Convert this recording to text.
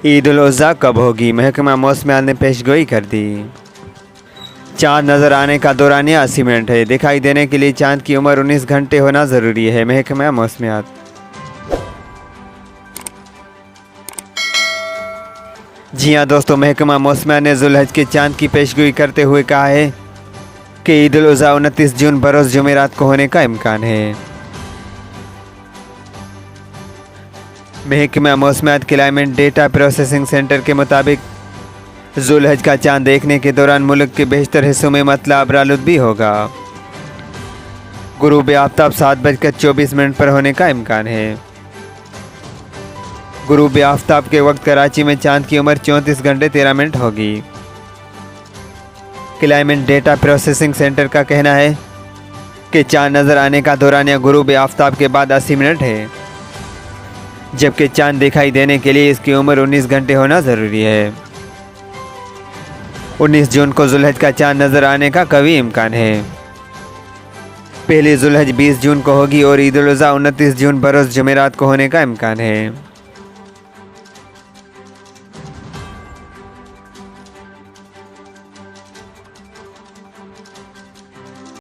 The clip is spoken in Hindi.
ईद उल अज़हा कब होगी? महकमा मौसमियात ने पेशगोई कर दी। चाँद नज़र आने का दौरानिया 80 मिनट है। दिखाई देने के लिए चाँद की उम्र 19 घंटे होना ज़रूरी है। महकमा मौसमियात। जी हाँ दोस्तों, महकमा मौसमियात ने ज़ुल्हज के चाँद की पेशगोई करते हुए कहा है कि ईद उल अज़हा 29 जून बरोज़ जुमेरात को होने का इम्कान है। महकमा मौसमियात क्लाइमेट डेटा प्रोसेसिंग सेंटर के मुताबिक ज़ुल्हज का चाँद देखने के दौरान मुल्क के बेशतर हिस्सों में मतला अबरालुद भी होगा। गुरूब आफ्ताब 7:24 पर होने का इम्कान है। गुरूब आफ्ताब के वक्त कराची में चाँद की उम्र 34 घंटे 13 मिनट होगी। क्लाइमेट डेटा प्रोसेसिंग सेंटर का कहना है कि चाँद नज़र आने का दौरानिया गुरूब आफ्ताब के बाद 80 मिनट है, जबकि चाँद दिखाई देने के लिए इसकी उम्र 19 घंटे होना ज़रूरी है। 19 जून को ज़ुल्हज का चाँद नज़र आने का कवी इम्कान है। पहली ज़ुल्हज 20 जून को होगी और ईद उल अज़हा 29 जून बरोज़ जुमेरात को होने का इम्कान है।